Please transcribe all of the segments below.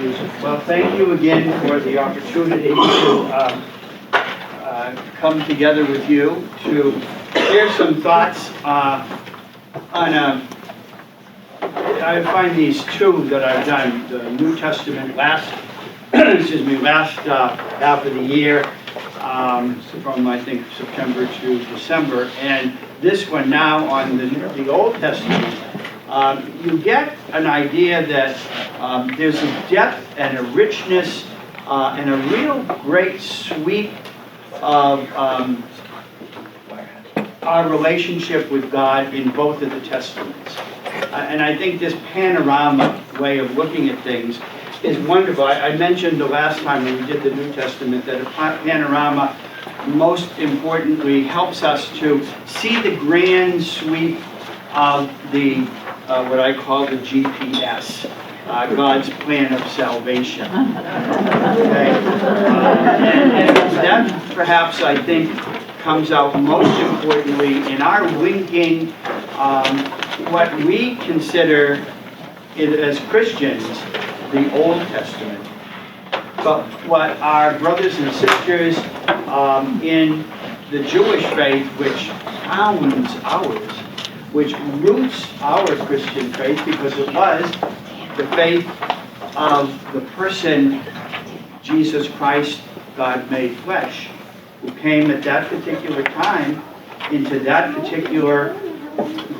Well, thank you again for the opportunity to come together with you to share some thoughts on I find these two that I've done, the New Testament last half of the year, from I think September to December, and this one now on the Old Testament. You get an idea that there's a depth and a richness and a real great sweep of our relationship with God in both of the Testaments. And I think this panorama way of looking at things is wonderful. I mentioned the last time when we did the New Testament that a panorama most importantly helps us to see the grand sweep of the what I call the GPS, God's plan of salvation. Okay? And that perhaps I think comes out most importantly in our linking what we consider as Christians the Old Testament, but what our brothers and sisters in the Jewish faith, which founds ours, which roots our Christian faith, because it was the faith of the person, Jesus Christ, God made flesh, who came at that particular time into that particular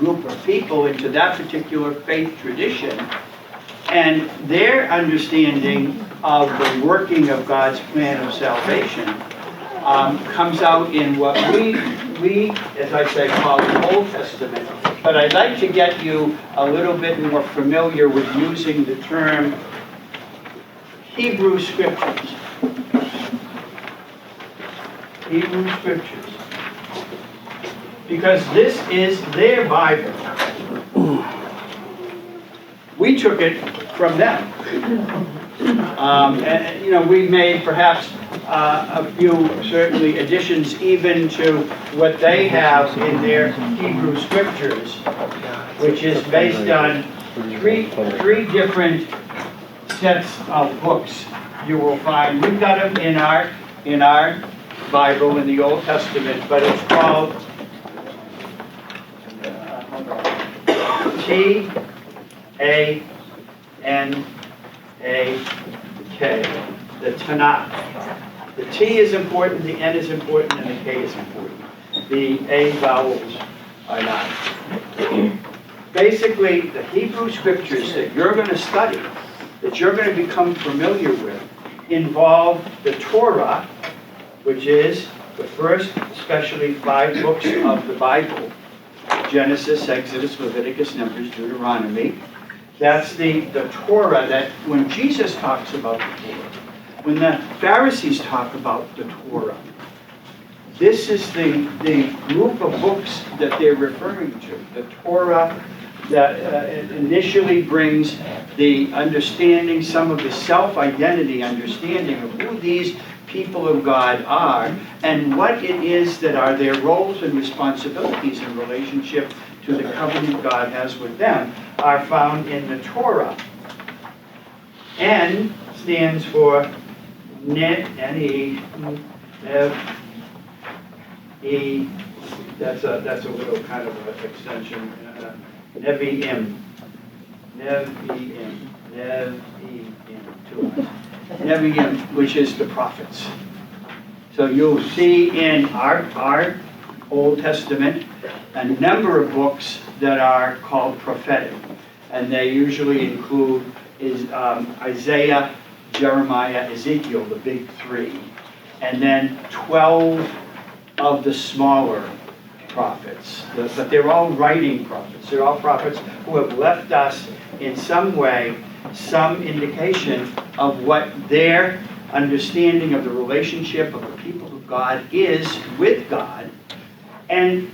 group of people, into that particular faith tradition, and their understanding of the working of God's plan of salvation comes out in what we, as I say, call the Old Testament. But I'd like to get you a little bit more familiar with using the term Hebrew Scriptures. Hebrew Scriptures. Because this is their Bible. We took it from them. And we made perhaps a few, certainly, additions even to what they have in their Hebrew Scriptures, which is based on three different sets of books you will find. We've got them in our Bible in the Old Testament, but it's called T-A-N-A-K, the Tanakh. The T is important, the N is important, and the K is important. The A vowels are not. Basically, the Hebrew Scriptures that you're going to study, that you're going to become familiar with, involve the Torah, which is the first, especially 5 books of the Bible. Genesis, Exodus, Leviticus, Numbers, Deuteronomy. That's the Torah that when Jesus talks about the Torah, when the Pharisees talk about the Torah, this is the group of books that they're referring to. The Torah that initially brings the understanding, some of the self-identity understanding of who these people of God are and what it is that are their roles and responsibilities in relationship to the covenant God has with them, are found in the Torah. N stands for N-E, Nev-E, that's a little kind of an extension, Nevi'im, Nevi'im, Nevi'im, Nevi'im, which is the prophets. So you'll see in our Old Testament a number of books that are called prophetic, and they usually include Isaiah, Jeremiah, Ezekiel, the big 3, and then 12 of the smaller prophets. But they're all writing prophets. They're all prophets who have left us in some way some indication of what their understanding of the relationship of the people of God is with God. And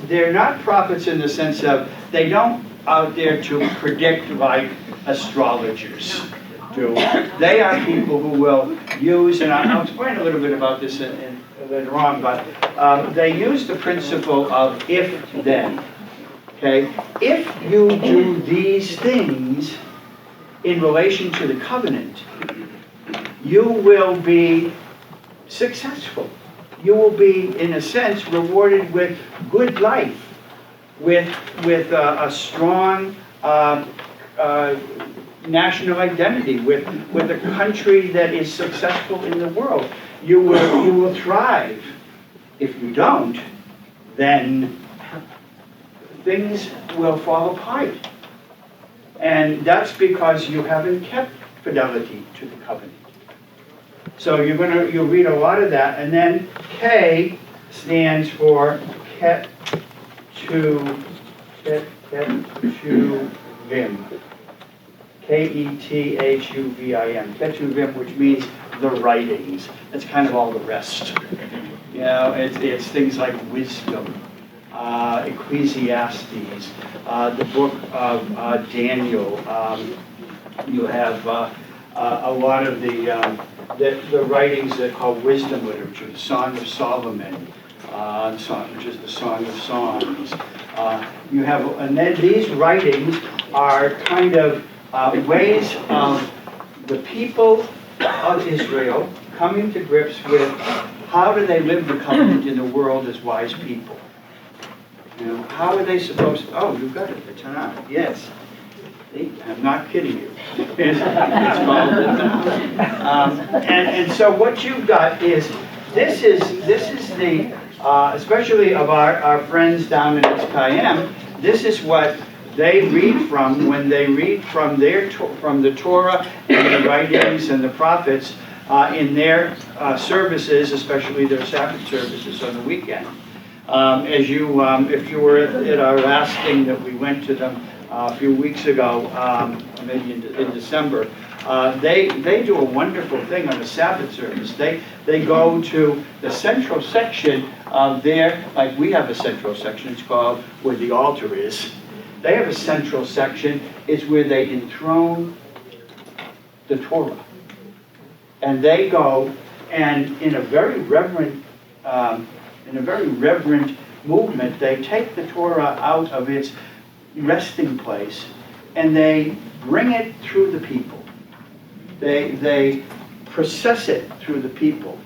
they're not prophets in the sense of they don't out there to predict like astrologers do. They are people who will use, and I'll explain a little bit about this later on, but they use the principle of if-then. Okay? If you do these things, in relation to the covenant, you will be successful. You will be, in a sense, rewarded with good life, with a strong national identity, with a country that is successful in the world. You will thrive. If you don't, then things will fall apart. And that's because you haven't kept fidelity to the covenant. So you'll read a lot of that. And then K stands for Ketuvim. K-E-T-H-U-V-I-M. Ketuvim, which means the writings. That's kind of all the rest. You know, it's things like wisdom, Ecclesiastes, the book of Daniel. You have a lot of the writings that are called wisdom literature, the Song of Solomon, which is the Song of Songs. You have, and then these writings are kind of ways of the people of Israel coming to grips with how do they live the covenant in the world as wise people. You know, how are they supposed to, oh, you've got it, the Tanakh, yes. See, I'm not kidding you. It's called the Tanakh. And so what you've got is, this is the, especially of our friends down in Cayenne, this is what they read from when they read from the Torah and the writings and the prophets in their services, especially their Sabbath services on the weekend. If you were at our last thing that we went to them a few weeks ago, maybe in December, they do a wonderful thing on the Sabbath service. They go to the central section of their, like we have a central section, it's called where the altar is. They have a central section, it's where they enthrone the Torah. And they go, and in a very reverent movement, they take the Torah out of its resting place, and they bring it through the people. They process it through the people,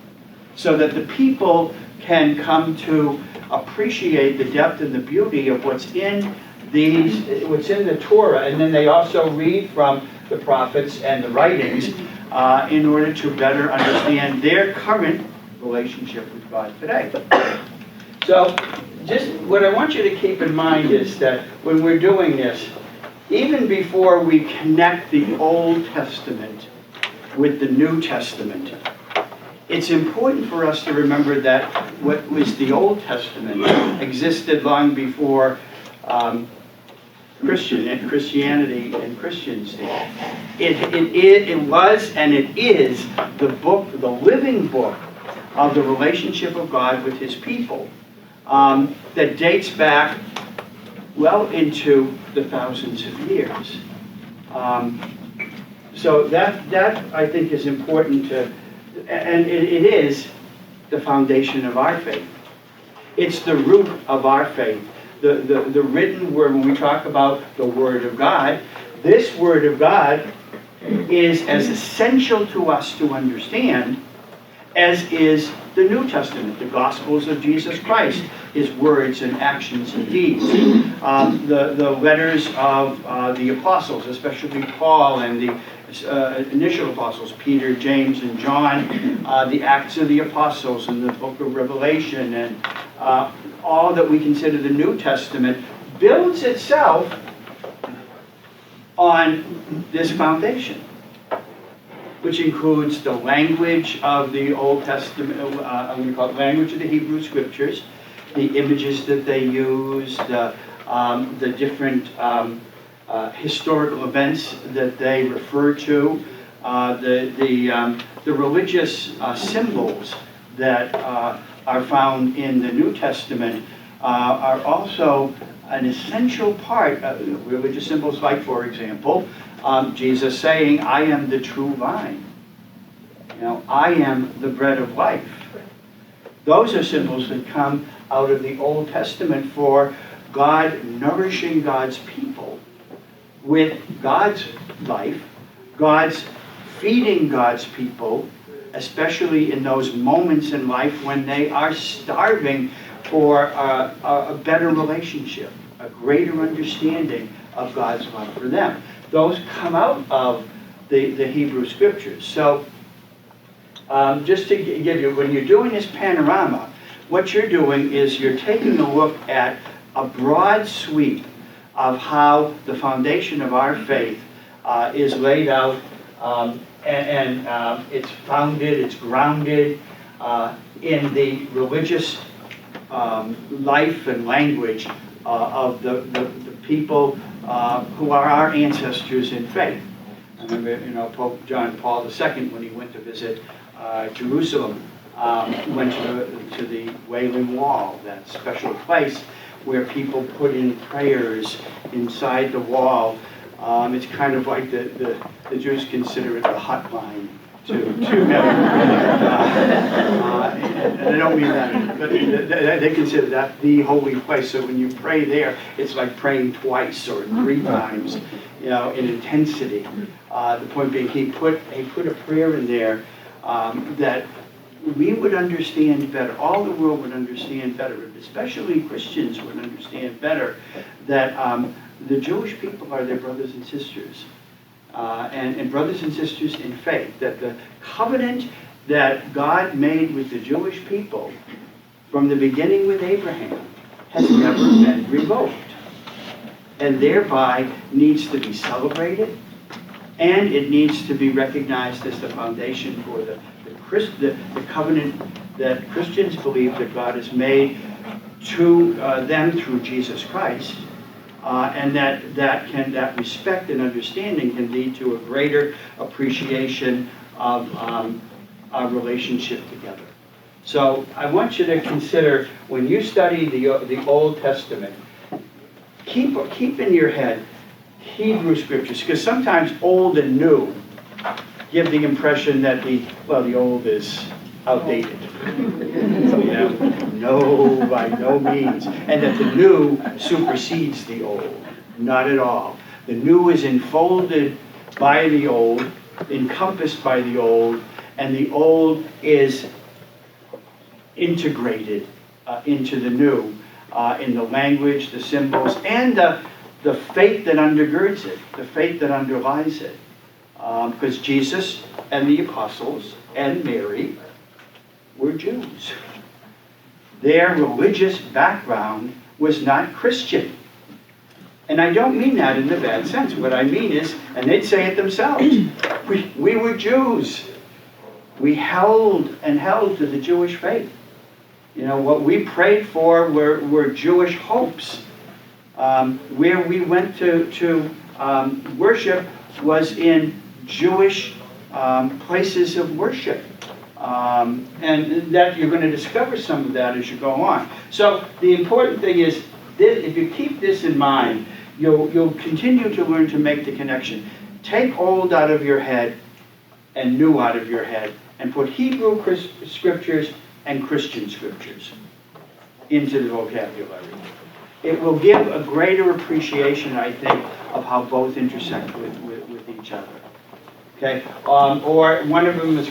so that the people can come to appreciate the depth and the beauty of what's in the Torah, and then they also read from the prophets and the writings in order to better understand their current relationship with God today. So, just what I want you to keep in mind is that when we're doing this, even before we connect the Old Testament with the New Testament, it's important for us to remember that what was the Old Testament existed long before Christianity and Christians did. It was and it is the book, the living book of the relationship of God with His people that dates back well into the thousands of years. So that I think is important to, and it is the foundation of our faith. It's the root of our faith. The written word, when we talk about the Word of God, this Word of God is as essential to us to understand as is the New Testament, the Gospels of Jesus Christ, His words and actions and deeds. The letters of the apostles, especially Paul and the initial apostles, Peter, James, and John, the Acts of the Apostles and the book of Revelation, and all that we consider the New Testament, builds itself on this foundation, which includes the language of the Old Testament, I'm going to call it language of the Hebrew Scriptures, the images that they use, the different historical events that they refer to, the religious symbols that are found in the New Testament are also an essential part of religious symbols, like, for example, Jesus saying, I am the true vine. You know, I am the bread of life. Those are symbols that come out of the Old Testament for God nourishing God's people with God's life God's feeding God's people, especially in those moments in life when they are starving for a better relationship, a greater understanding of God's love for them. Those come out of the Hebrew Scriptures. So just to give you, when you're doing this panorama, what you're doing is you're taking a look at a broad sweep of how the foundation of our faith is laid out, and it's founded, it's grounded in the religious life and language of the people who are our ancestors in faith. I remember, Pope John Paul II, when he went to visit Jerusalem, went to the Wailing Wall, that special place where people put in prayers inside the wall. It's kind of like the Jews consider it the hotline to and I don't mean that, but they consider that the holy place. So when you pray there, it's like praying twice or 3 times, in intensity. The point being, he put a prayer in there that we would understand better, all the world would understand better, especially Christians would understand better, that the Jewish people are their brothers and sisters, and brothers and sisters in faith, that the covenant that God made with the Jewish people from the beginning with Abraham has never been revoked, and thereby needs to be celebrated, and it needs to be recognized as the foundation for the covenant that Christians believe that God has made to them through Jesus Christ, and that respect and understanding can lead to a greater appreciation of our relationship together. So I want you to consider, when you study the Old Testament, keep in your head Hebrew Scriptures, because sometimes old and new give the impression that the old is outdated. No, by no means. And that the new supersedes the old. Not at all. The new is enfolded by the old, encompassed by the old, and the old is integrated into the new in the language, the symbols, and the faith that undergirds it, the faith that underlies it. Because Jesus and the apostles and Mary were Jews. Their religious background was not Christian. And I don't mean that in the bad sense. What I mean is, and they'd say it themselves, we were Jews. We held to the Jewish faith. What we prayed for were Jewish hopes. Where we went to worship was in Jewish places of worship. And that you're going to discover some of that as you go on. So the important thing is, if you keep this in mind, you'll continue to learn to make the connection. Take old out of your head and new out of your head, and put Hebrew Scriptures and Christian Scriptures into the vocabulary. It will give a greater appreciation, I think, of how both intersect with each other. Okay, or one of them is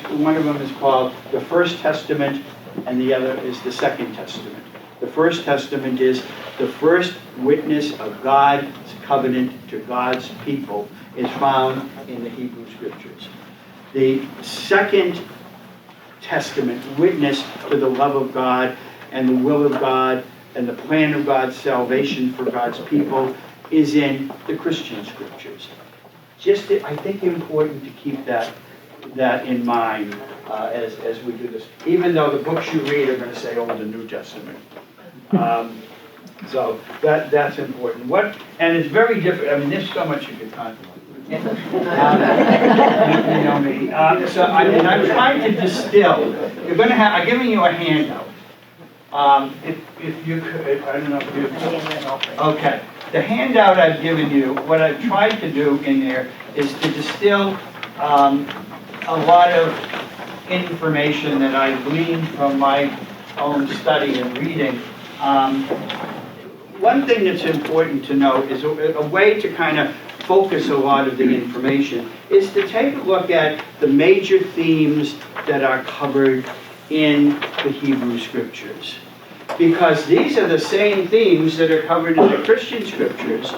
called the First Testament, and the other is the Second Testament. The First Testament is the first witness of God's covenant to God's people is found in the Hebrew Scriptures. The Second Testament witness to the love of God and the will of God and the plan of God's salvation for God's people is in the Christian Scriptures. I think important to keep that in mind as we do this, even though the books you read are going to say Old and New Testament. So that's important. And it's very different. I mean, there's so much you could talk about. You know me. So I'm trying to distill. I'm giving you a handout. If you could, I don't know if you. Okay. The handout I've given you, what I've tried to do in there is to distill a lot of information that I've gleaned from my own study and reading. One thing that's important to note is a way to kind of focus a lot of the information, is to take a look at the major themes that are covered in the Hebrew Scriptures. Because these are the same themes that are covered in the Christian Scriptures,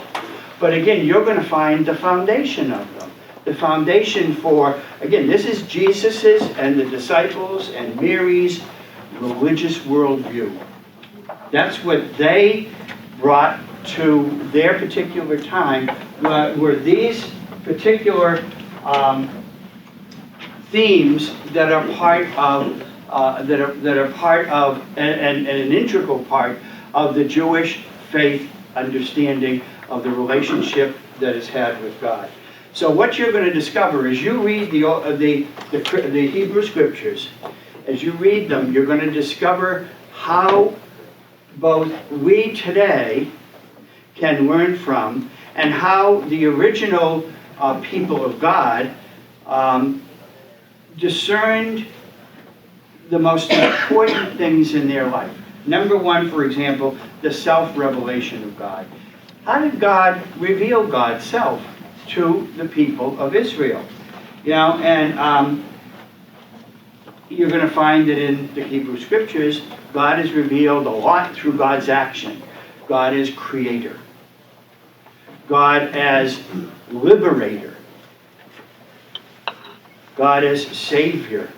but again, you're going to find the foundation of them. The foundation for, again, this is Jesus's and the disciples and Mary's religious worldview. That's what they brought to their particular time, were these particular themes that are part of that are part of and an integral part of the Jewish faith understanding of the relationship that is had with God. So what you're going to discover as you read the Hebrew Scriptures, as you read them, you're going to discover how both we today can learn from, and how the original people of God discerned the most important things in their life. Number one, for example, the self-revelation of God. How did God reveal God's self to the people of Israel? You know, and you're going to find that in the Hebrew Scriptures, God is revealed a lot through God's action. God as creator. God as liberator. God as savior.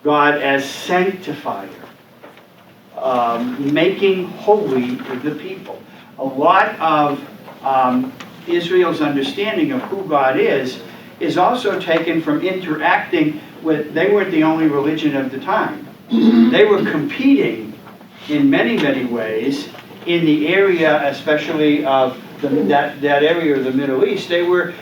God as sanctifier. Making holy the people. A lot of Israel's understanding of who God is also taken from interacting with, they weren't the only religion of the time. They were competing in many, many ways in the area, especially of that area of the Middle East. They were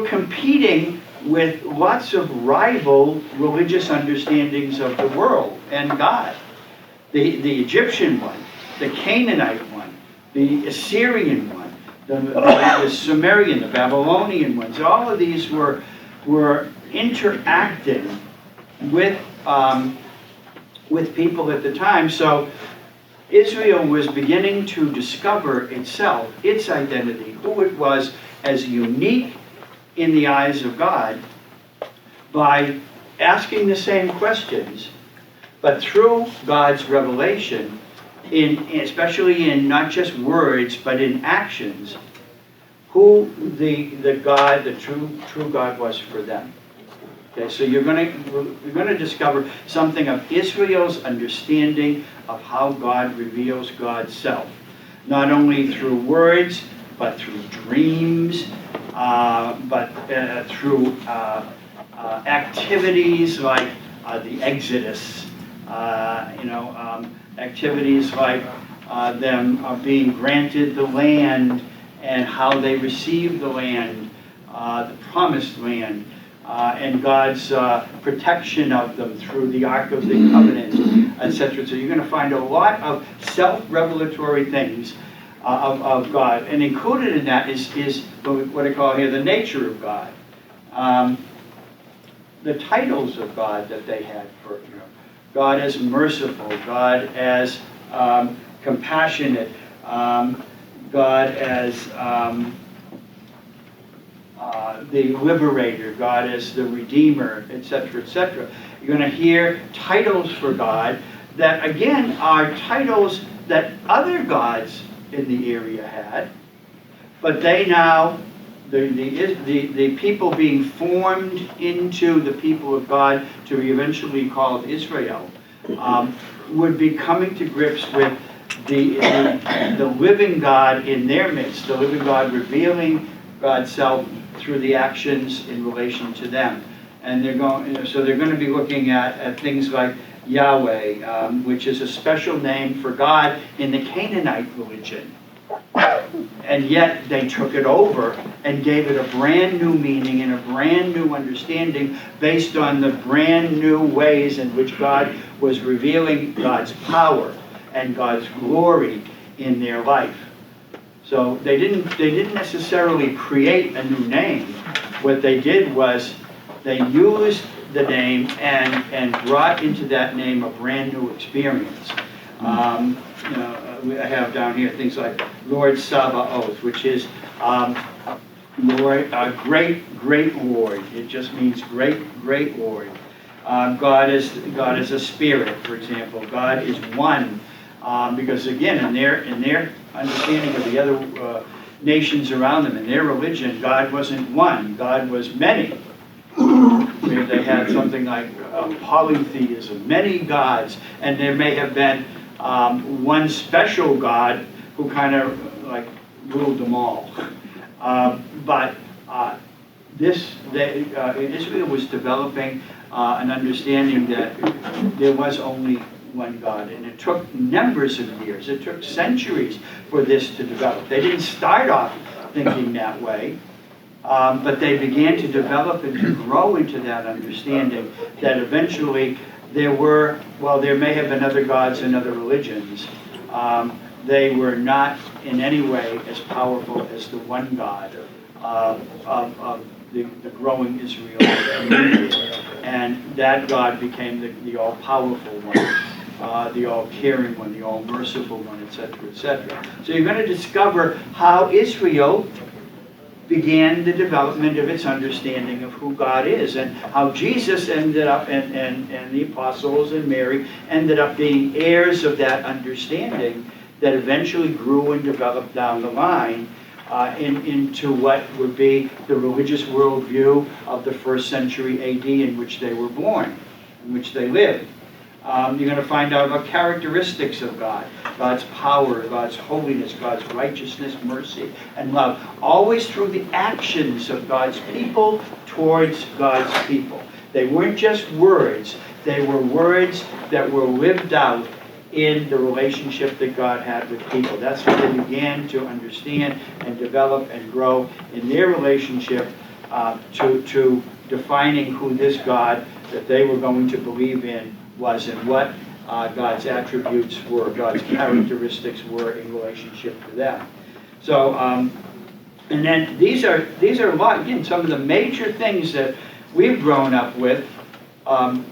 competing with lots of rival religious understandings of the world and God. The Egyptian one, the Canaanite one, the Assyrian one, the Sumerian, the Babylonian ones. All of these were interacting with people at the time. So Israel was beginning to discover itself, its identity, who it was as unique in the eyes of God, by asking the same questions, but through God's revelation, especially in not just words, but in actions, who the true God was for them. Okay, so you're going to discover something of Israel's understanding of how God reveals God's self, not only through words, but through dreams, but through activities like the Exodus. Activities like them being granted the land and how they received the land, the promised land, and God's protection of them through the Ark of the Covenant, etc. So you're going to find a lot of self-revelatory things of God, and included in that is what I call here the nature of God, the titles of God that they had for God as merciful, God as compassionate, God as the liberator, God as the redeemer, etc., etc. You're going to hear titles for God that, again, are titles that other gods in the area had, but they now, the people being formed into the people of God to be eventually called Israel, would be coming to grips with the living God in their midst, the living God revealing God's self through the actions in relation to them. And they're going to be looking at things like Yahweh, which is a special name for God in the Canaanite religion. And yet they took it over and gave it a brand new meaning and a brand new understanding based on the brand new ways in which God was revealing God's power and God's glory in their life. So they didn't necessarily create a new name. What they did was they used the name and brought into that name a brand new experience. I have down here things like Lord Sabaoth, which is Lord, great Lord. It just means great Lord. God is a spirit, for example. God is one, because again, in their understanding of the other nations around them, in their religion, God wasn't one. God was many. Where they had something like polytheism, many gods, and there may have been one special God who kind of like ruled them all. But Israel was developing an understanding that there was only one God, and it took numbers of years. It took centuries for this to develop. They didn't start off thinking that way, but they began to develop and to grow into that understanding that eventually there may have been other gods and other religions. They were not in any way as powerful as the one God of the growing Israel community. And that God became the all-powerful one, the all-caring one, the all-merciful one, etc., etc. So you're going to discover how Israel began the development of its understanding of who God is, and how Jesus ended up, and the apostles and Mary ended up being heirs of that understanding that eventually grew and developed down the line into what would be the religious worldview of the 1st century AD in which they were born, in which they lived. You're going to find out about characteristics of God, God's power, God's holiness, God's righteousness, mercy, and love, always through the actions of God's people towards God's people. They weren't just words, they were words that were lived out in the relationship that God had with people. That's how they began to understand and develop and grow in their relationship to defining who this God that they were going to believe in was, and what God's attributes were, God's characteristics were in relationship to them. So, and then these are a lot, again, some of the major things that we've grown up with. And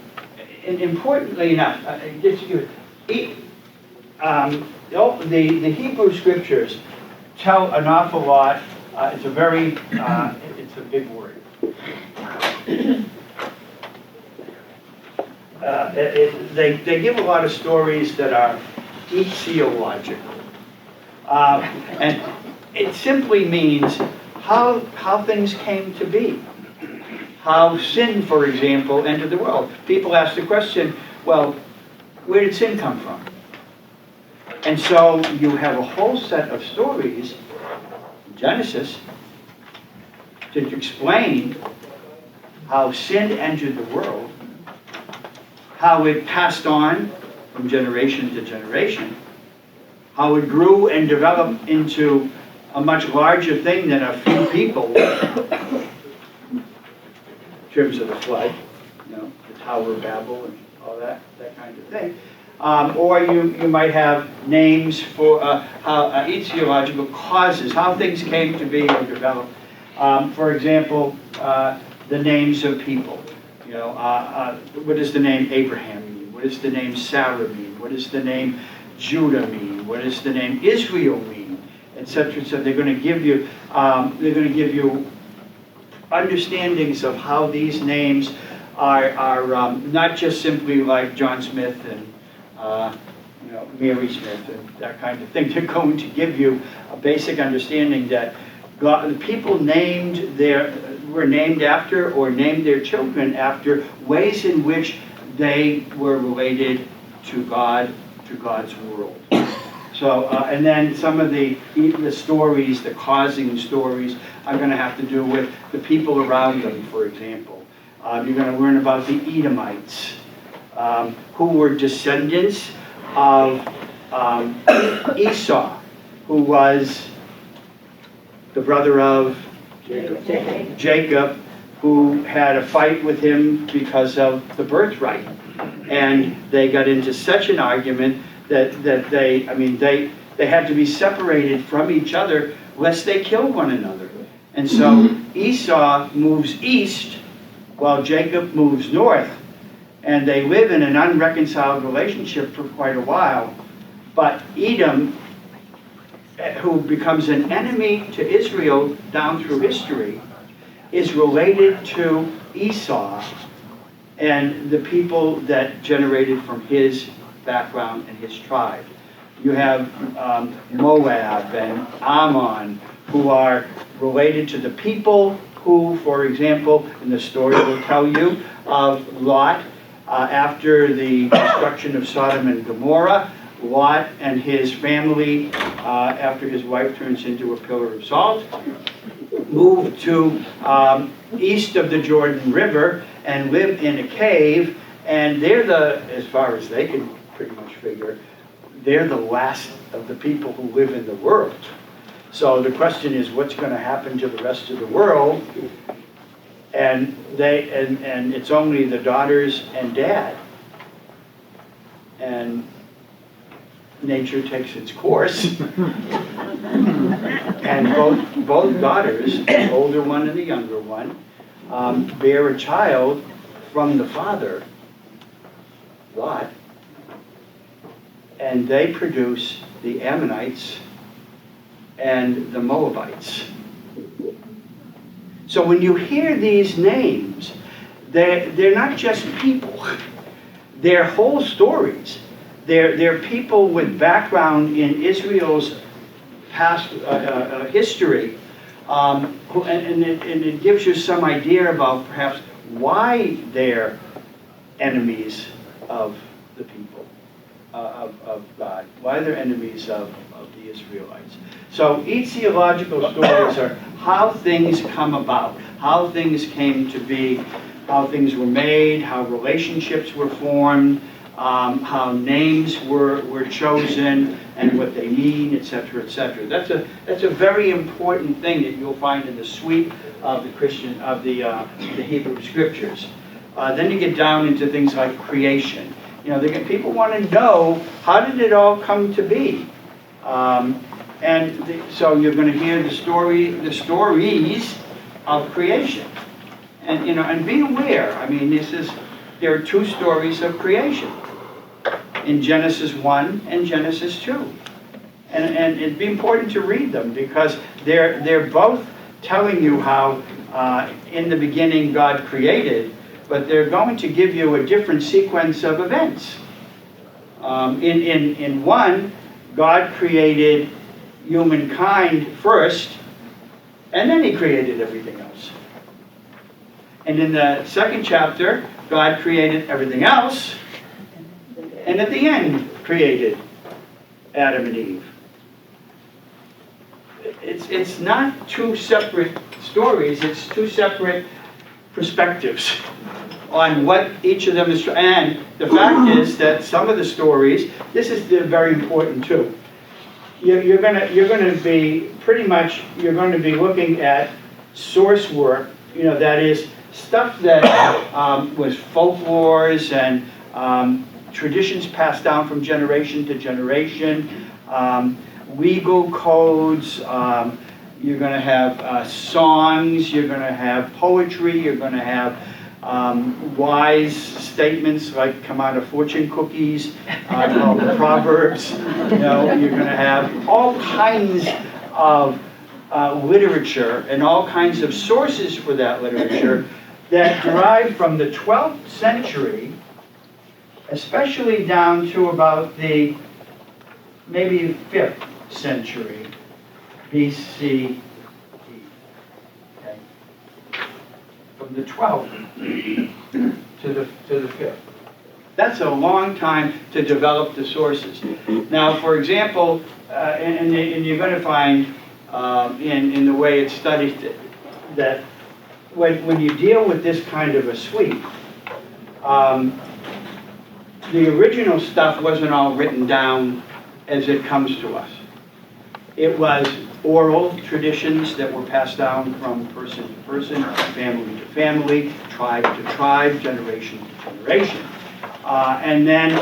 importantly enough, the Hebrew Scriptures tell an awful lot. It's a big word. They give a lot of stories that are ecclesiological. And it simply means how things came to be. How sin, for example, entered the world. People ask the question, well, where did sin come from? And so you have a whole set of stories in Genesis to explain how sin entered the world, how it passed on from generation to generation, how it grew and developed into a much larger thing than a few people in terms of the flood, the Tower of Babel and all that kind of thing. Or you might have names for ecclesiological causes, how things came to be or developed. For example, the names of people. What does the name Abraham mean? What does the name Sarah mean? What does the name Judah mean? What does the name Israel mean? Etc. So they're going to give you understandings of how these names are not just simply like John Smith and Mary Smith and that kind of thing. They're going to give you a basic understanding that God, the people were named after or named their children after ways in which they were related to God, to God's world. So, and then some of the stories, the causing stories, are going to have to do with the people around them, for example. You're going to learn about the Edomites, who were descendants of Esau, who was the brother of Jacob, who had a fight with him because of the birthright. And they got into such an argument that they had to be separated from each other lest they kill one another. And so Esau moves east while Jacob moves north. And they live in an unreconciled relationship for quite a while. But Edom who becomes an enemy to Israel down through history, is related to Esau and the people that generated from his background and his tribe. You have Moab and Ammon, who are related to the people who, for example, in the story will tell you of Lot, after the destruction of Sodom and Gomorrah, Lot and his family, after his wife turns into a pillar of salt, moved to east of the Jordan River and live in a cave, and they're as far as they can pretty much figure, they're the last of the people who live in the world. So the question is, what's going to happen to the rest of the world? And it's only the daughters and dad. And nature takes its course. And both daughters, the older one and the younger one, bear a child from the father, Lot, and they produce the Ammonites and the Moabites. So when you hear these names, they're not just people. They're whole stories. They're people with background in Israel's past history, and it gives you some idea about perhaps why they're enemies of the people of God, why they're enemies of the Israelites. So each theological stories are how things come about, how things came to be, how things were made, how relationships were formed, how names were chosen, and what they mean, etc., etc. That's a very important thing that you'll find in the sweep of the Hebrew Scriptures. Then you get down into things like creation. People want to know, how did it all come to be? So you're going to hear the stories of creation, and be aware. There are two stories of creation in Genesis 1 and Genesis 2, and it'd be important to read them because they're both telling you how in the beginning God created, but they're going to give you a different sequence of events. In one, God created humankind first, and then he created everything else. And in the second chapter, God created everything else, and at the end created Adam and Eve. It's not two separate stories, it's two separate perspectives on what each of them is. And the fact is that some of the stories, this is very important too. You're going to be looking at source work, that is stuff that was folklores and traditions passed down from generation to generation, legal codes. You're going to have songs, you're going to have poetry, you're going to have wise statements like come out of fortune cookies, called the Proverbs. You're going to have all kinds of literature and all kinds of sources for that literature that derive from the 12th century, especially down to about the maybe 5th century BCE. Okay? From the 12th to the 5th. That's a long time to develop the sources. Now, for example, and you're going to find in the way it's studied that when you deal with this kind of a sweep, the original stuff wasn't all written down as it comes to us. It was oral traditions that were passed down from person to person, family to family, tribe to tribe, generation to generation. And then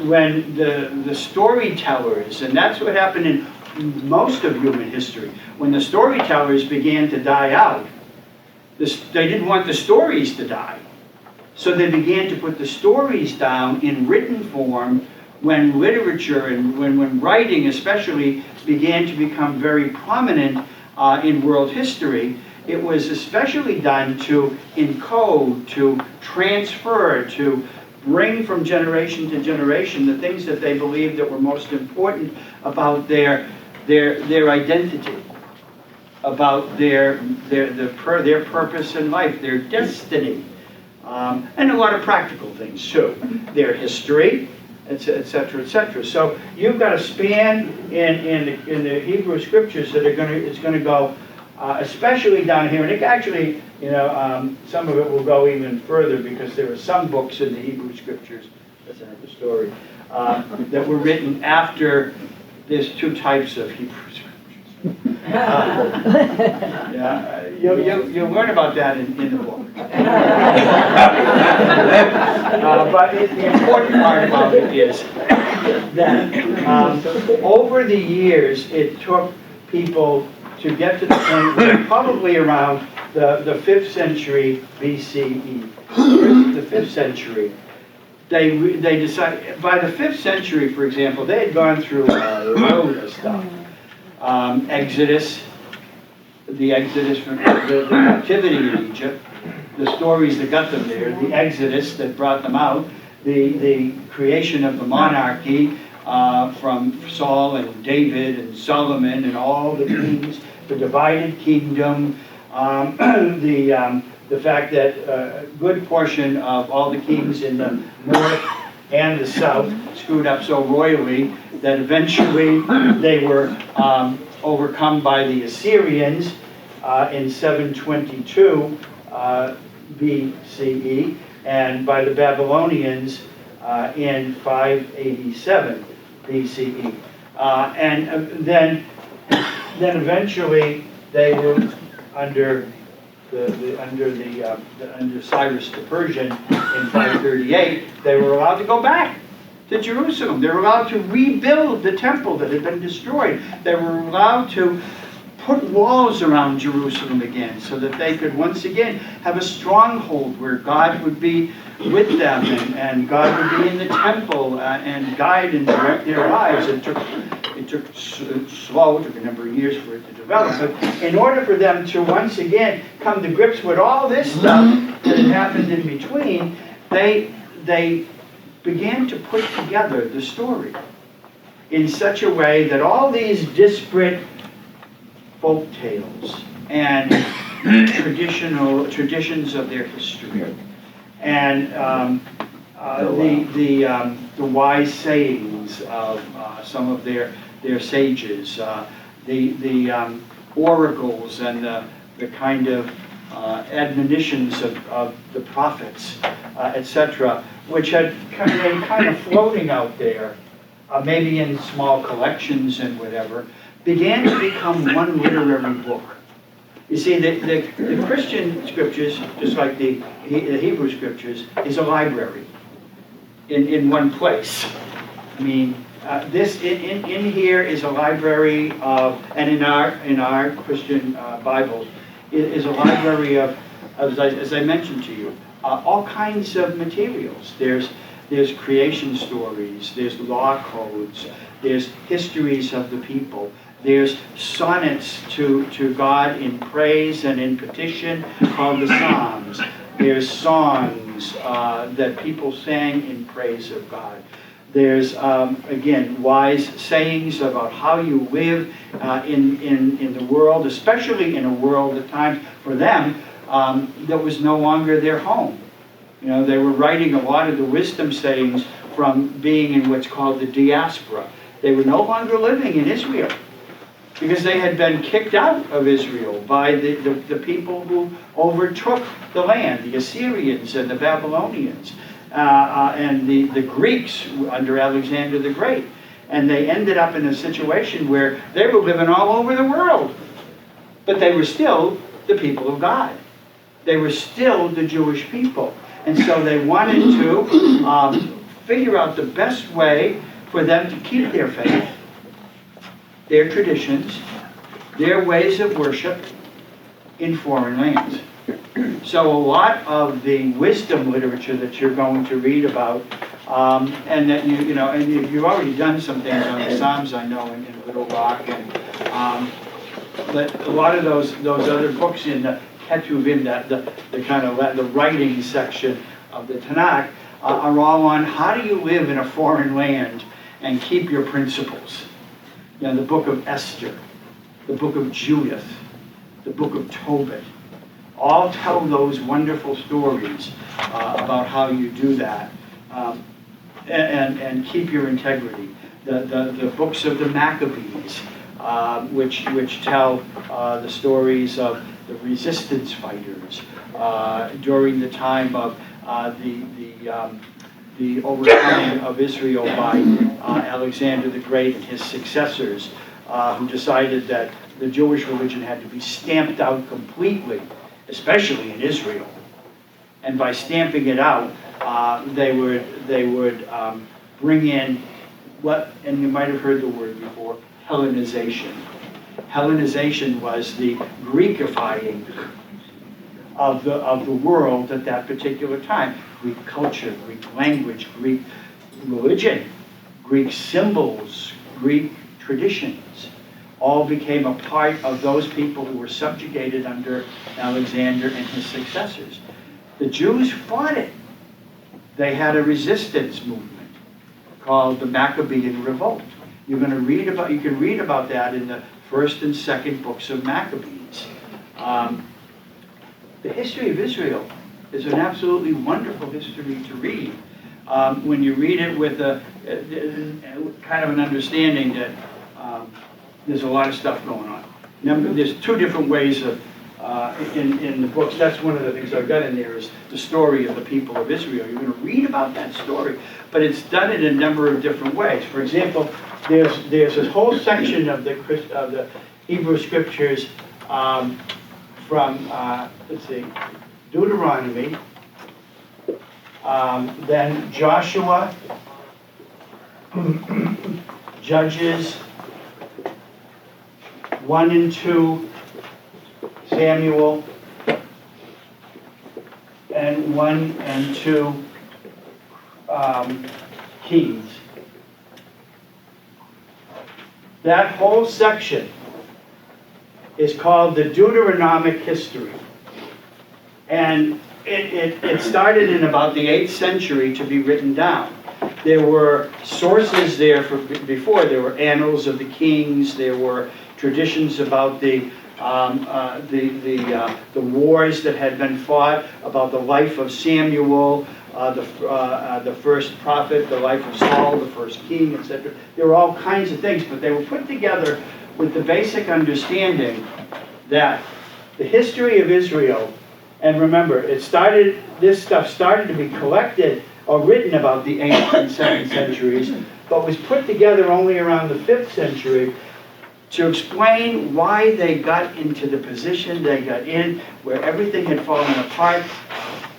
when the storytellers, and that's what happened in most of human history, when the storytellers began to die out, they didn't want the stories to die. So they began to put the stories down in written form when literature and when writing especially began to become very prominent in world history, it was especially done to encode, to transfer, to bring from generation to generation the things that they believed that were most important about their identity, about their purpose in life, their destiny, and a lot of practical things too, their history, etc., etc. So you've got a span in the Hebrew scriptures that it's going to go, especially down here, and it actually, some of it will go even further because there are some books in the Hebrew scriptures, that's another story, that were written after. There's two types of Hebrew scriptures. You'll learn about that in the book. But the important part about it is that over the years, it took people to get to the point where probably around the 5th century BCE, the 5th century, they decided, by the 5th century, for example, they had gone through a load of stuff. Exodus, the Exodus from the captivity in Egypt, the stories that got them there, the Exodus that brought them out, the creation of the monarchy from Saul and David and Solomon and all the kings, the divided kingdom, the fact that a good portion of all the kings in the north and the south screwed up so royally that eventually they were overcome by the Assyrians in 722 BCE and by the Babylonians in 587 BCE. And then eventually they were under Cyrus the Persian in 538, they were allowed to go back to Jerusalem. They were allowed to rebuild the temple that had been destroyed. They were allowed to put walls around Jerusalem again so that they could once again have a stronghold where God would be with them and God would be in the temple and guide and direct their lives. It took slow, it took a number of years for it to develop, but in order for them to once again come to grips with all this stuff that had happened in between, they began to put together the story in such a way that all these disparate folk tales and traditions of their history and the wise sayings of some of their sages, the oracles and the kind of admonitions of the prophets, etc., which had been kind of floating out there, maybe in small collections and whatever, began to become one literary book. You see, the Christian scriptures, just like the Hebrew scriptures, is a library in one place. I mean, this in here is a library of, and in our Christian Bibles, is a library of as I mentioned to you, all kinds of materials. There's creation stories, there's law codes, there's histories of the people, there's sonnets to God in praise and in petition called the Psalms. There's songs that people sang in praise of God. There's, again, wise sayings about how you live in the world, especially in a world at times, for them, that was no longer their home. You know, they were writing a lot of the wisdom sayings from being in what's called the diaspora. They were no longer living in Israel because they had been kicked out of Israel by the people who overtook the land, the Assyrians and the Babylonians, and the Greeks under Alexander the Great. And they ended up in a situation where they were living all over the world. But they were still the people of God. They were still the Jewish people. And so they wanted to figure out the best way for them to keep their faith, their traditions, their ways of worship in foreign lands. So a lot of the wisdom literature that you're going to read about And that and you've already done some things on the Psalms, I know, in Little Rock, and but a lot of those other books in the Ketuvim, the kind of the writing section of the Tanakh, are all on how do you live in a foreign land and keep your principles. The book of Esther, the book of Judith, the book of Tobit, all tell those wonderful stories about how you do that and keep your integrity. The books of the Maccabees, which tell the stories of the resistance fighters during the time of the overcoming of Israel by Alexander the Great and his successors, who decided that the Jewish religion had to be stamped out completely, especially in Israel. And by stamping it out, they would bring in what, and you might have heard the word before, Hellenization. Hellenization was the Greekifying of the world at that particular time. Greek culture, Greek language, Greek religion, Greek symbols, Greek traditions, all became a part of those people who were subjugated under Alexander and his successors. The Jews fought it. They had a resistance movement called the Maccabean Revolt. You can read about that in the first and second books of Maccabees. The history of Israel is an absolutely wonderful history to read when you read it with a kind of an understanding that there's a lot of stuff going on. Now, there's two different ways of in the books. That's one of the things I've got in there is the story of the people of Israel. You're going to read about that story, but it's done in a number of different ways. For example, there's this whole section of the Hebrew Scriptures from let's see, Deuteronomy, then Joshua, Judges, 1 and 2, Samuel, and 1 and 2 Kings. That whole section is called the Deuteronomic History. And it started in about the 8th century to be written down. There were sources there before. There were annals of the kings. There were traditions about the wars that had been fought, about the life of Samuel, the first prophet, the life of Saul, the first king, etc. There were all kinds of things, but they were put together with the basic understanding that the history of Israel, and remember, this stuff started to be collected or written about the 8th and 7th centuries, but was put together only around the 5th century to explain why they got into the position they got in, where everything had fallen apart,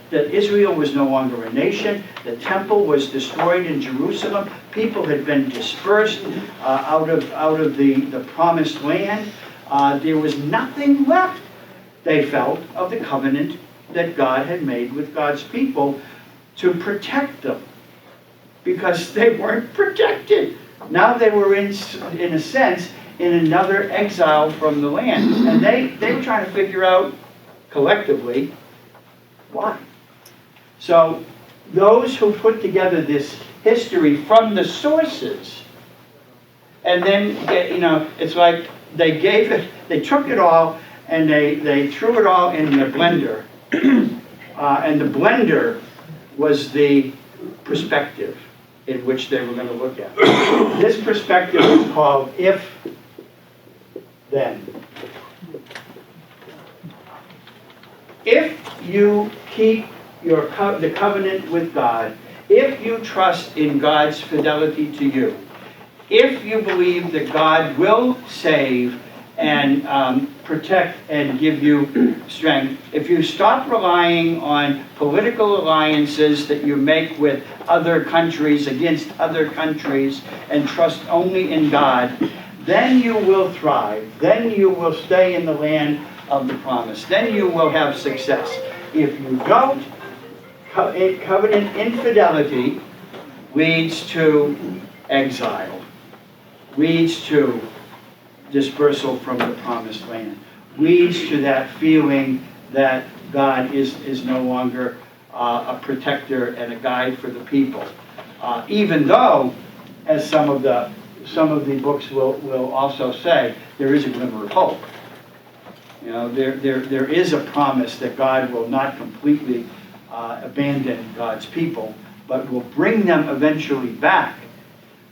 that Israel was no longer a nation, the temple was destroyed in Jerusalem, people had been dispersed out of the promised land. There was nothing left, they felt, of the covenant that God had made with God's people to protect them, because they weren't protected. Now they were in a sense in another exile from the land, and they were trying to figure out collectively why. So those who put together this history from the sources, and then it's like they took it all and they threw it all in the blender, and the blender was the perspective in which they were going to look at. This perspective is called if then. If you keep the covenant with God, if you trust in God's fidelity to you, if you believe that God will save and protect and give you strength, if you stop relying on political alliances that you make with other countries against other countries and trust only in God, then you will thrive. Then you will stay in the land of the promise. Then you will have success. If you don't, covenant infidelity leads to exile, leads to dispersal from the promised land, leads to that feeling that God is no longer a protector and a guide for the people. Even though, as some of the books will also say, there is a glimmer of hope. You know, there is a promise that God will not completely abandon God's people, but will bring them eventually back.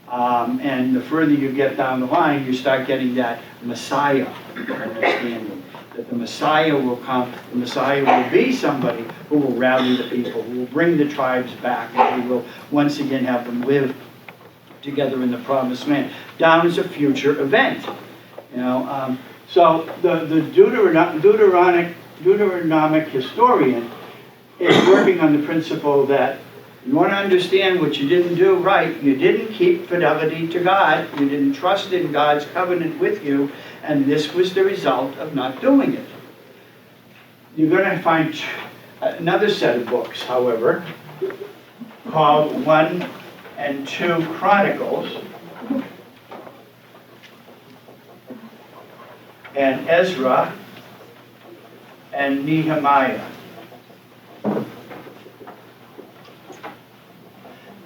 And the further you get down the line, you start getting that Messiah understanding. That the Messiah will come, the Messiah will be somebody who will rally the people, who will bring the tribes back, and who will once again have them live together in the promised land. Down is a future event. You know, so the Deuteronomic historian is working on the principle that you want to understand what you didn't do right. You didn't keep fidelity to God. You didn't trust in God's covenant with you. And this was the result of not doing it. You're going to find another set of books, however, called 1 and 2 Chronicles. And Ezra and Nehemiah.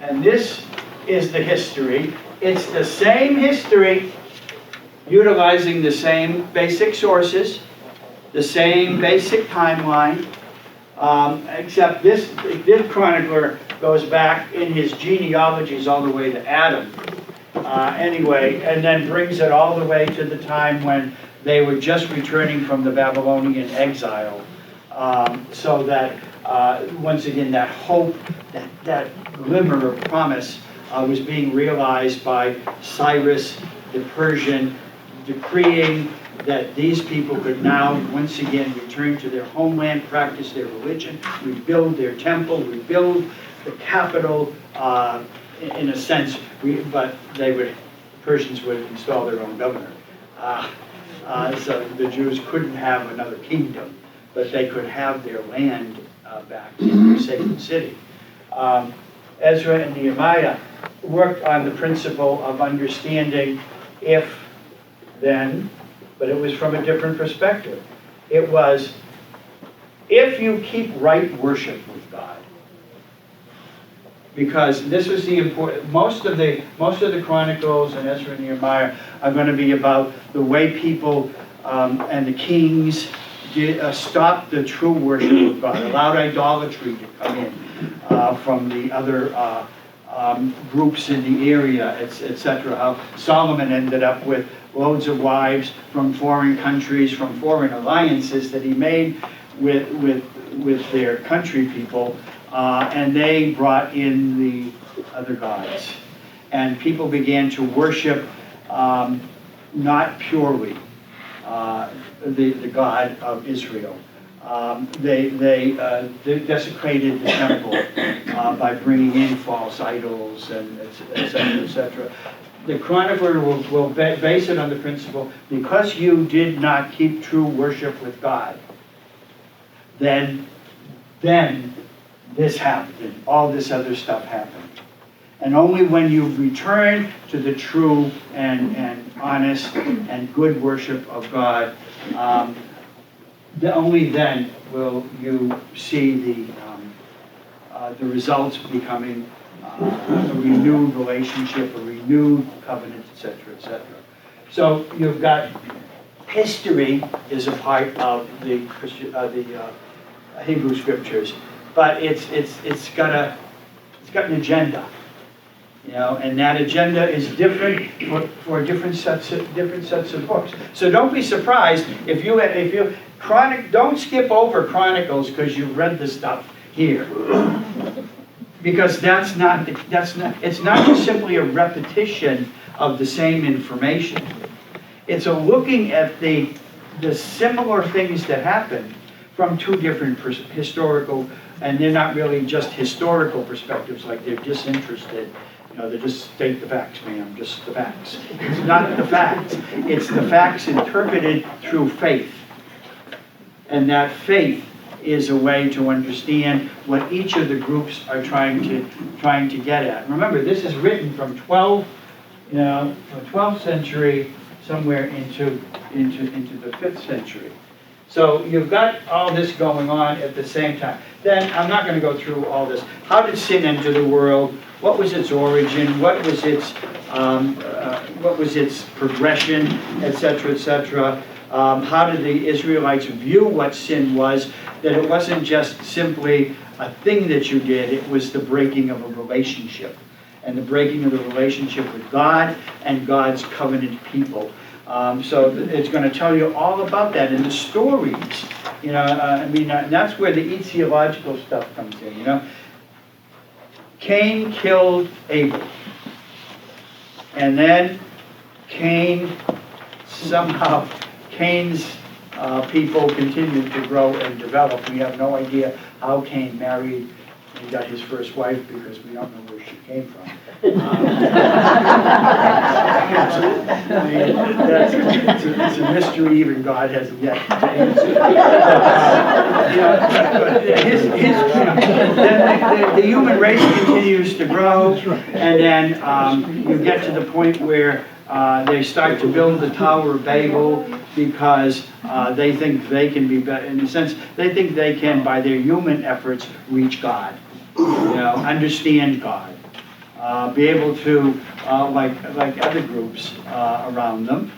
And this is the history. It's the same history, utilizing the same basic sources, the same basic timeline, except this chronicler goes back in his genealogies all the way to Adam. Anyway, and then brings it all the way to the time when they were just returning from the Babylonian exile. So that, once again, that hope, that glimmer of promise was being realized by Cyrus the Persian, decreeing that these people could now once again return to their homeland, practice their religion, rebuild their temple, rebuild the capital, in a sense, but Persians would install their own governor. So the Jews couldn't have another kingdom, but they could have their land back in their sacred city. Ezra and Nehemiah worked on the principle of understanding if, then, but it was from a different perspective. It was, if you keep right worship with God, because this was the important, most of the Chronicles and Ezra and Nehemiah are going to be about the way people and the kings stopped the true worship of God, allowed idolatry to come in from the other groups in the area, etc. How Solomon ended up with loads of wives from foreign countries, from foreign alliances that he made with their country people, and they brought in the other gods. And people began to worship not purely the God of Israel. They desecrated the temple by bringing in false idols, and etc., etc. The chronicler will base it on the principle, because you did not keep true worship with God, then this happened, all this other stuff happened. And only when you return to the true and honest and good worship of God, only then will you see the results becoming a renewed relationship, a renewed covenant, etc., etc. So you've got history is a part of the Hebrew scriptures, but it's got an agenda, you know, and that agenda is different for different sets of books. So don't be surprised if you don't skip over Chronicles because you've read the stuff here. Because it's not just simply a repetition of the same information. It's a looking at the similar things that happen from two different historical, and they're not really just historical perspectives, like they're disinterested. You know, they just state the facts, ma'am, just the facts. It's not the facts. It's the facts interpreted through faith. And that faith is a way to understand what each of the groups are trying to get at. Remember, this is written from 12th century somewhere into the 5th century. So you've got all this going on at the same time. Then, I'm not going to go through all this. How did sin enter the world? What was its origin? What was its progression, etc., etc.? How did the Israelites view what sin was? That it wasn't just simply a thing that you did, it was the breaking of a relationship. And the breaking of the relationship with God and God's covenant people. So it's going to tell you all about that in the stories. That's where the theological stuff comes in, Cain killed Abel. And then Cain's people continued to grow and develop. We have no idea how Cain married and got his first wife because we don't know where she came from. It's a mystery even God hasn't yet to answer. The human race continues to grow, and then you get to the point where they start to build the Tower of Babel because they think they can be better. In a sense, they think they can, by their human efforts, reach God, understand God. Be able to, like other groups around them,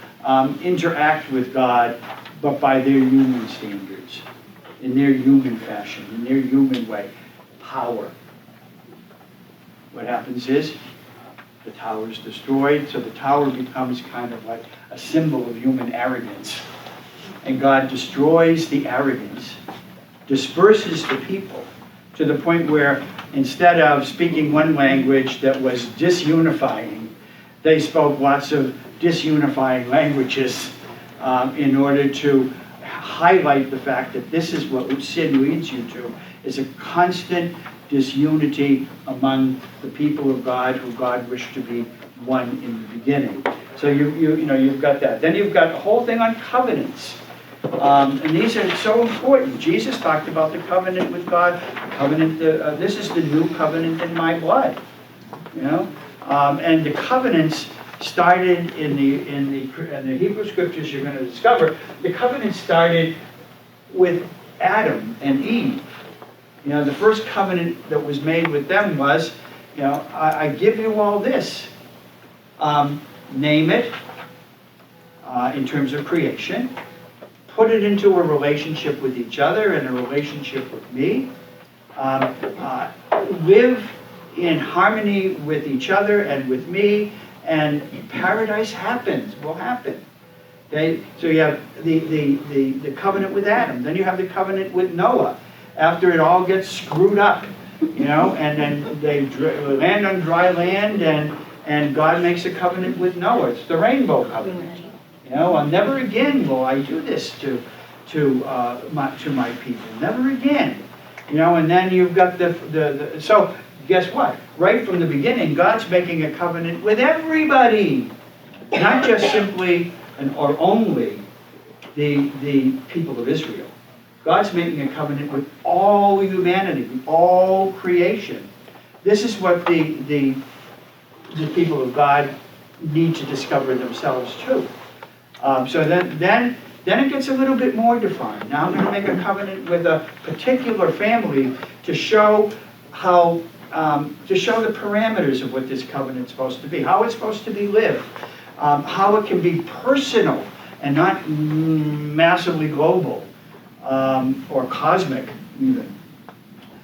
interact with God, but by their human standards, in their human fashion, in their human way. Power. What happens is, the tower is destroyed, so the tower becomes kind of like a symbol of human arrogance. And God destroys the arrogance, disperses the people, to the point where instead of speaking one language that was disunifying, they spoke lots of disunifying languages in order to highlight the fact that this is what sin leads you to, is a constant disunity among the people of God who God wished to be one in the beginning. So you've got that. Then you've got the whole thing on covenants. And these are so important. Jesus talked about the covenant with God. Covenant. This is the new covenant in my blood. And the covenants started in the Hebrew Scriptures. You're going to discover the covenant started with Adam and Eve. The first covenant that was made with them was, I give you all this. Name it in terms of creation. Put it into a relationship with each other and a relationship with me. Live in harmony with each other and with me, and paradise will happen. Okay? So you have the covenant with Adam. Then you have the covenant with Noah. After it all gets screwed up, and then they land on dry land, and God makes a covenant with Noah. It's the rainbow covenant. Never again will I do this to my people. Never again. And then you've got so guess what? Right from the beginning, God's making a covenant with everybody, not just simply or only the people of Israel. God's making a covenant with all humanity, with all creation. This is what the people of God need to discover themselves too. So then it gets a little bit more defined. Now I'm going to make a covenant with a particular family to show the parameters of what this covenant is supposed to be, how it's supposed to be lived, how it can be personal and not massively global or cosmic even,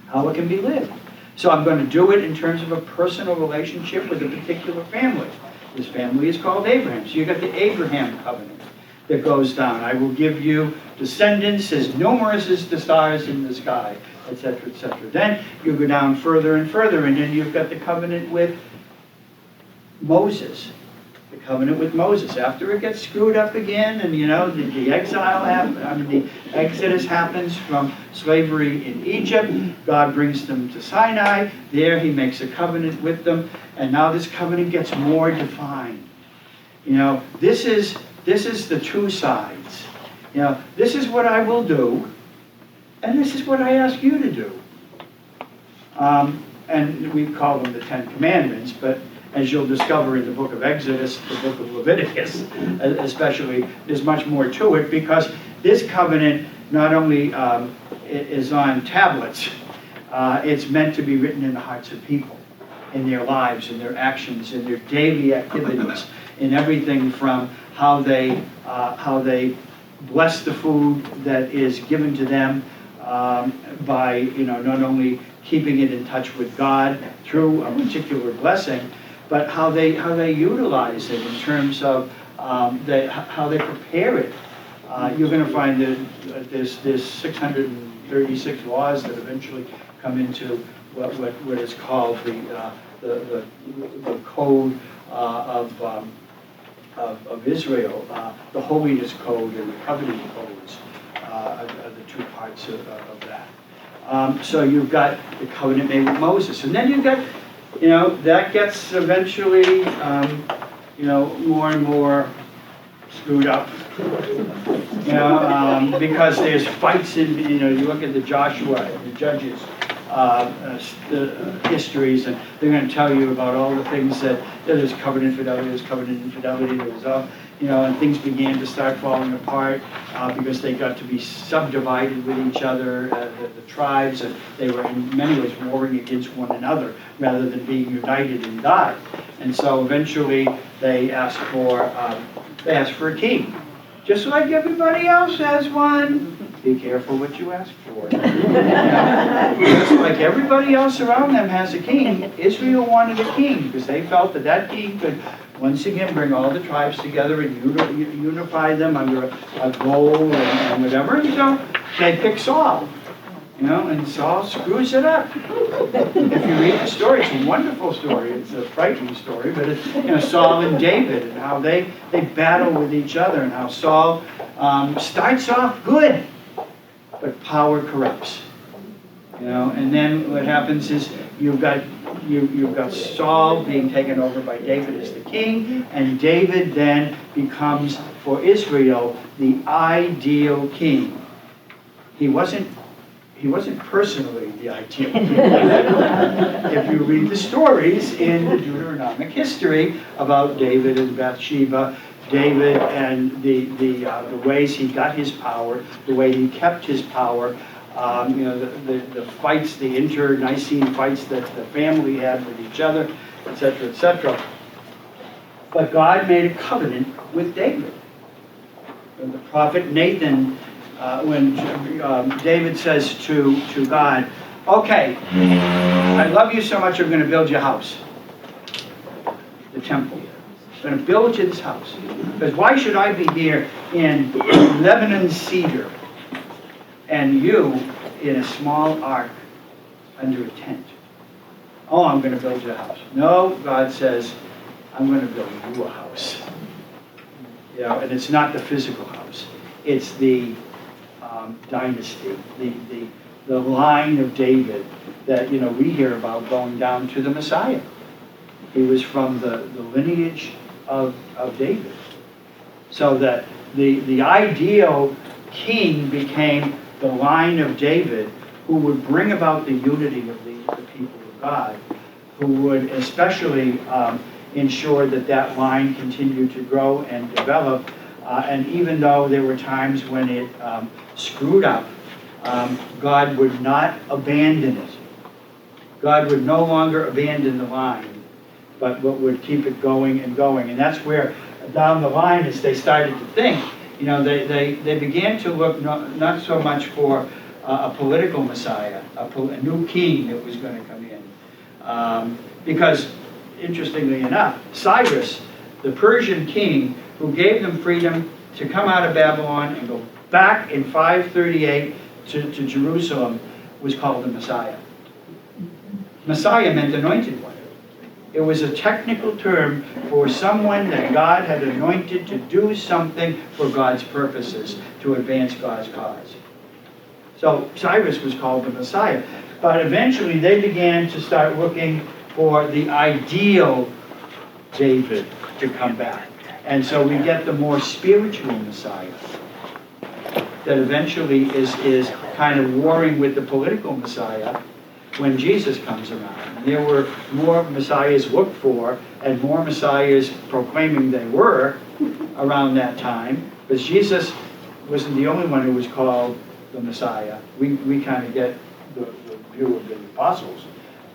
how it can be lived. So I'm going to do it in terms of a personal relationship with a particular family. This family is called Abraham. So you've got the Abraham Covenant that goes down. I will give you descendants as numerous as the stars in the sky, etc., etc. Then you go down further and further, and then you've got the covenant with Moses. The covenant with Moses. After it gets screwed up again, and the exile happens, the Exodus happens from slavery in Egypt. God brings them to Sinai. There He makes a covenant with them, and now this covenant gets more defined. This is the two sides. This is what I will do, And this is what I ask you to do. And we call them the Ten Commandments, but as you'll discover in the book of Exodus, the book of Leviticus especially, there's much more to it, because this covenant not only is on tablets, it's meant to be written in the hearts of people, in their lives, in their actions, in their daily activities, in everything from how they bless the food that is given to them by not only keeping it in touch with God through a particular blessing, but how they utilize it in terms of how they prepare it. You're going to find that there's 636 laws that eventually come into what is called the code of Israel, the holiness code and the covenant codes are the two parts of that. So you've got the covenant made with Moses, and then you've got, that gets eventually, more and more screwed up, because there's fights in, you look at the Joshua, the Judges, the histories, and they're going to tell you about all the things that there's covenant infidelity, there was all, and things began to start falling apart because they got to be subdivided with each other, the tribes, and they were in many ways warring against one another rather than being united in God. And so eventually they asked for a king, just like everybody else has one. Be careful what you ask for. Just like everybody else around them has a king, Israel wanted a king because they felt that king could once again bring all the tribes together and unify them under a goal and whatever. And so they picked Saul, and Saul screws it up. If you read the story, it's a wonderful story. It's a frightening story, but it's Saul and David and how they battle with each other, and how Saul starts off good, but power corrupts. And then what happens is you've got Saul being taken over by David as the king, and David then becomes for Israel the ideal king. He wasn't personally the ideal king. If you read the stories in the Deuteronomic History about David and Bathsheba, David and the ways he got his power, the way he kept his power, the fights, the internecine fights that the family had with each other, etc., etc. But God made a covenant with David. And the prophet Nathan, when David says to God, "Okay, I love you so much, I'm going to build you a house, the temple. I'm going to build you this house. Because why should I be here in Lebanon cedar and you in a small ark under a tent? Oh, I'm going to build you a house." No, God says, "I'm going to build you a house." And it's not the physical house. It's the dynasty, the line of David that we hear about going down to the Messiah. He was from the lineage of David. So that the ideal king became the line of David, who would bring about the unity of the people of God, who would especially ensure that line continued to grow and develop. And even though there were times when it screwed up, God would not abandon it. God would no longer abandon the line, but would keep it going and going. And that's where, down the line, as they started to think, they began to look not so much for a political Messiah, a new king that was going to come in. Because, interestingly enough, Cyrus, the Persian king, who gave them freedom to come out of Babylon and go back in 538 to Jerusalem, was called the Messiah. Messiah meant anointed one. It was a technical term for someone that God had anointed to do something for God's purposes, to advance God's cause. So Cyrus was called the Messiah. But eventually they began to start looking for the ideal David to come back. And so we get the more spiritual Messiah. that eventually is kind of warring with the political Messiah when Jesus comes around. And there were more Messiahs looked for and more Messiahs proclaiming they were around that time, because Jesus wasn't the only one who was called the Messiah. We kind of get the view of the apostles,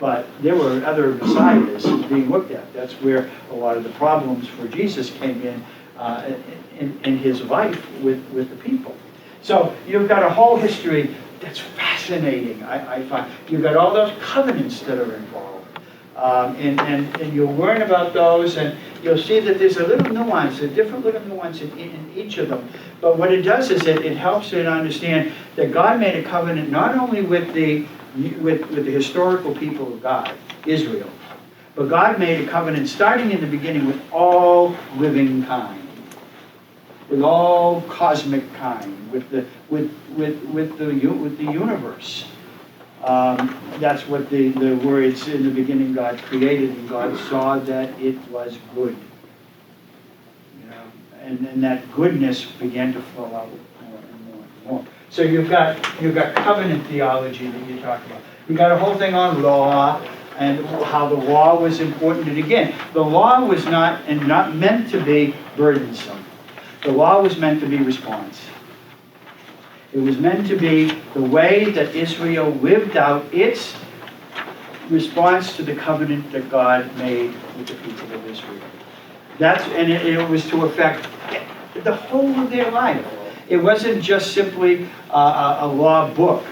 but there were other Messiahs being looked at. That's where a lot of the problems for Jesus came in his life with the people. So you've got a whole history that's fascinating, I find. You've got all those covenants that are involved. And you'll learn about those, and you'll see that there's a little nuance, a different little nuance in each of them. But what it does is it helps you to understand that God made a covenant not only with the historical people of God, Israel, but God made a covenant starting in the beginning with all living kind, with all cosmic kind, with the universe. That's what the words in the beginning God created, and God saw that it was good. You know, and that goodness began to flow out more and more and more. So you've got covenant theology that you talk about. You've got a whole thing on law and how the law was important. And again, the law was not meant to be burdensome. The law was meant to be response. It was meant to be the way that Israel lived out its response to the covenant that God made with the people of Israel. It was to affect the whole of their life. It wasn't just simply a law book.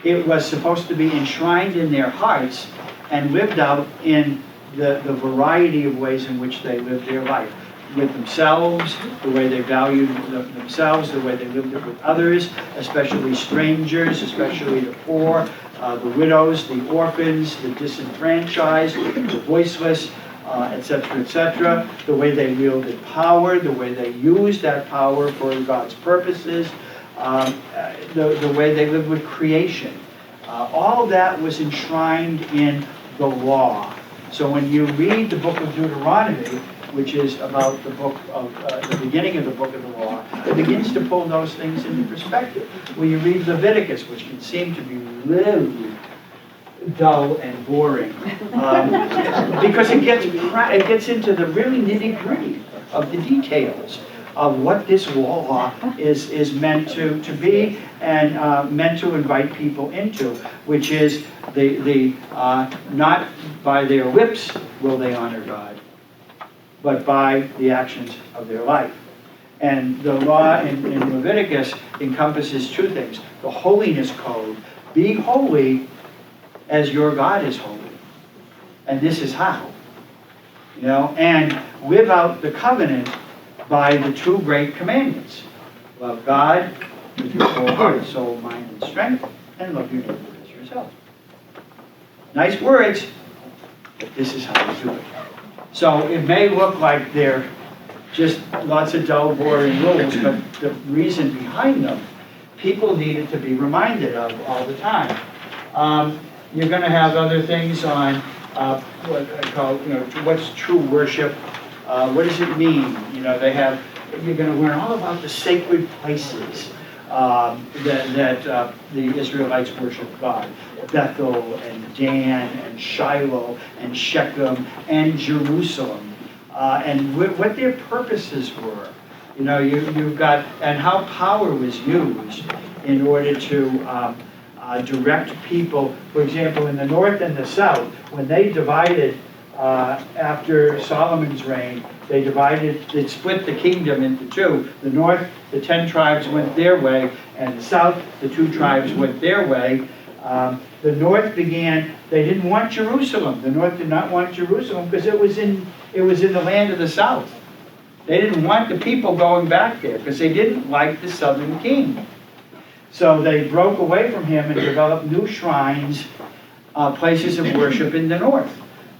It was supposed to be enshrined in their hearts and lived out in the variety of ways in which they lived their life. With themselves, the way they valued themselves, the way they lived it with others, especially strangers, especially the poor, the widows, the orphans, the disenfranchised, the voiceless, etc., the way they wielded power, the way they used that power for God's purposes, the way they lived with creation. All that was enshrined in the law. So when you read the book of Deuteronomy, which is about the book of the beginning of the book of the law, it begins to pull those things into perspective. When you read Leviticus, which can seem to be really dull and boring, because it gets into the really nitty-gritty of the details of what this law is meant to be and meant to invite people into, which is the not by their lips will they honor God, but by the actions of their life. And the law in Leviticus encompasses two things: the holiness code, be holy as your God is holy. And this is how. You know, and live out the covenant by the two great commandments. Love God with your whole heart, soul, mind, and strength, and love your neighbor as yourself. Nice words, but this is how you do it. So it may look like they're just lots of dull, boring rules, but the reason behind them, people needed to be reminded of all the time. You're going to have other things on what I call, what's true worship. What does it mean? You're going to learn all about the sacred places that the Israelites worship God. Bethel and Dan and Shiloh and Shechem and Jerusalem, and what their purposes were. You've got, and how power was used in order to direct people. For example, in the north and the south, when they divided after Solomon's reign, they split the kingdom into two. The north, the 10 tribes went their way, and the south, the 2 tribes went their way. The north they didn't want Jerusalem. The north did not want Jerusalem because it was in the land of the south. They didn't want the people going back there because they didn't like the southern king. So they broke away from him and developed new shrines, places of worship in the north: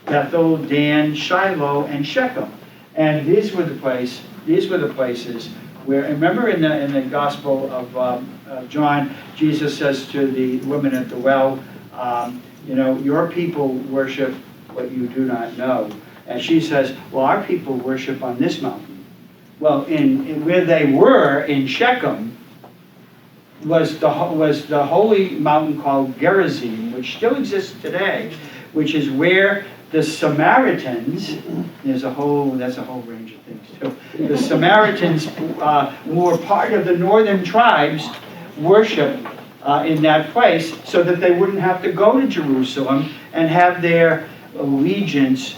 Bethel, Dan, Shiloh, and Shechem. And these were the places where. Remember in the Gospel of John, Jesus says to the woman at the well, your people worship what you do not know. And she says, well, our people worship on this mountain. Well, in where they were in Shechem, was the holy mountain called Gerizim, which still exists today, which is where the Samaritans, that's a whole range of things too. The Samaritans, who were part of the northern tribes, worship in that place so that they wouldn't have to go to Jerusalem and have their allegiance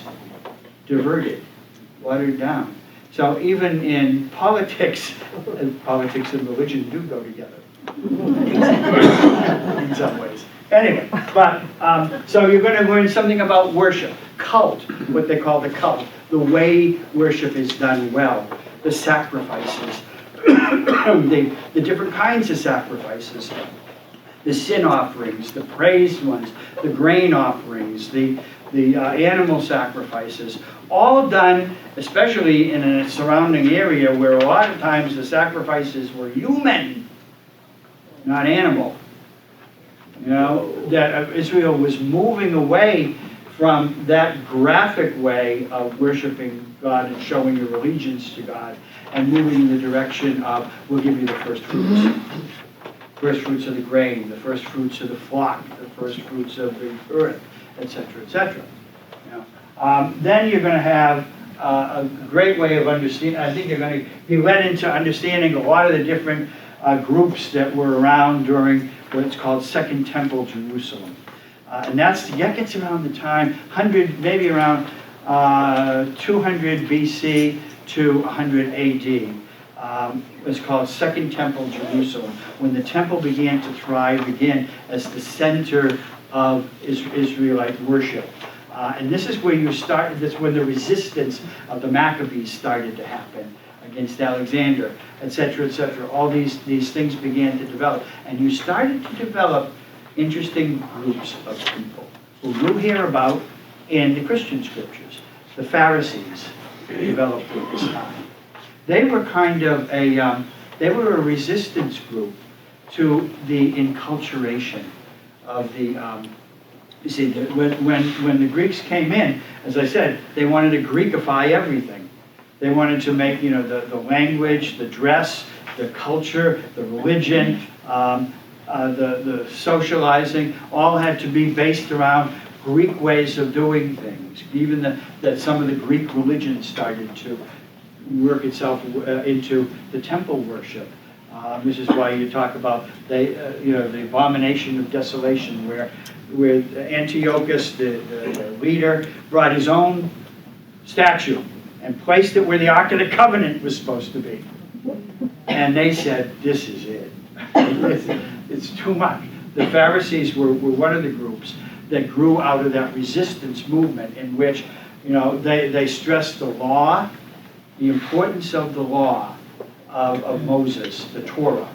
diverted, watered down. So even in politics and religion do go together in some ways. Anyway, but so you're going to learn something about worship, cult, what they call the cult, the way worship is done well, the sacrifices, the different kinds of sacrifices, the sin offerings, the praise ones, the grain offerings, the animal sacrifices, all done, especially in a surrounding area where a lot of times the sacrifices were human, not animal. You know, that Israel was moving away from that graphic way of worshiping God and showing your allegiance to God and moving in the direction of, we'll give you the first fruits. First fruits of the grain, the first fruits of the flock, the first fruits of the earth, etc., etc. You know, then you're going to have a great way of understanding. I think you're going to be led into understanding a lot of the different groups that were around during what's called Second Temple Jerusalem. And that gets around the time, maybe around 200 BC to 100 AD. It's called Second Temple Jerusalem, when the temple began to thrive again as the center of Israelite worship. And this is where that's when the resistance of the Maccabees started to happen against Alexander, etc., etc. All these things began to develop. And you started to develop interesting groups of people who you hear about in the Christian scriptures. The Pharisees developed at this time. They were kind of they were a resistance group to the enculturation of the, you see, when the Greeks came in, as I said, they wanted to Greekify everything. They wanted to make, you know, the language, the dress, the culture, the religion, the socializing, all had to be based around Greek ways of doing things. Even that some of the Greek religion started to work itself into the temple worship. This is why you talk about the abomination of desolation, where Antiochus, the leader, brought his own statue and placed it where the Ark of the Covenant was supposed to be. And they said, this is it. It's too much. The Pharisees were one of the groups that grew out of that resistance movement in which, you know, they stressed the law, the importance of the law of Moses, the Torah.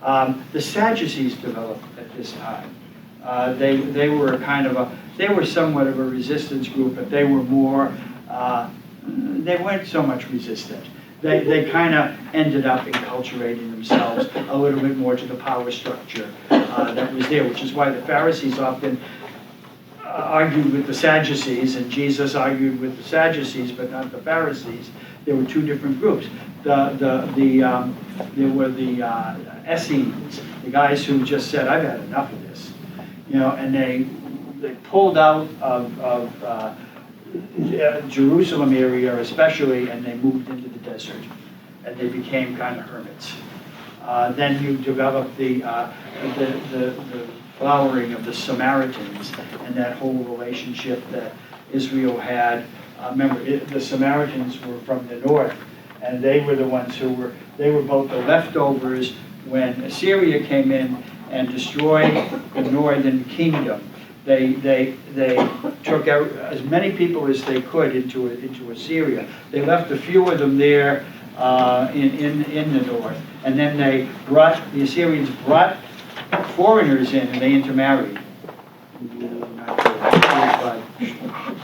The Sadducees developed at this time. They were they were somewhat of a resistance group, but they were more, they weren't so much resistant. They kind of ended up enculturating themselves a little bit more to the power structure that was there, which is why the Pharisees often argued with the Sadducees, and Jesus argued with the Sadducees, but not the Pharisees. There were two different groups. There were the Essenes, the guys who just said, "I've had enough of this," you know, and they pulled out of Jerusalem area especially, and they moved into the desert, and they became kind of hermits. Then you develop the flowering of the Samaritans and that whole relationship that Israel had. Remember, the Samaritans were from the north, and they were the ones who were both the leftovers when Assyria came in and destroyed the northern kingdom. They took out as many people as they could into Assyria. They left a few of them there in the north, and then the Assyrians brought foreigners in, and they intermarried.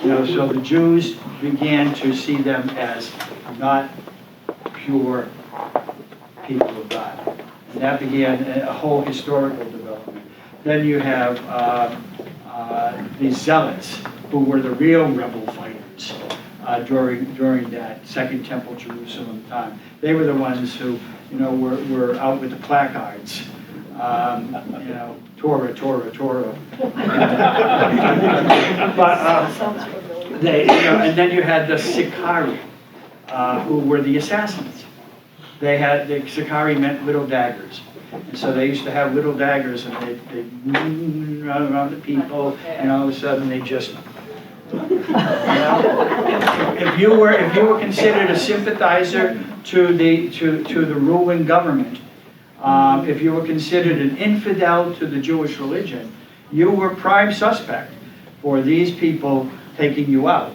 So the Jews began to see them as not pure people of God, and that began a whole historical development. Then you have the Zealots, who were the real rebel fighters during that Second Temple Jerusalem time. They were the ones who, you know, were out with the placards Torah, Torah, Torah. But and then you had the Sicarii, who were the assassins. The Sicarii meant little daggers. And so they used to have little daggers, and they'd run around the people, and all of a sudden they just, if you were considered a sympathizer to the ruling government, if you were considered an infidel to the Jewish religion, you were prime suspect for these people taking you out.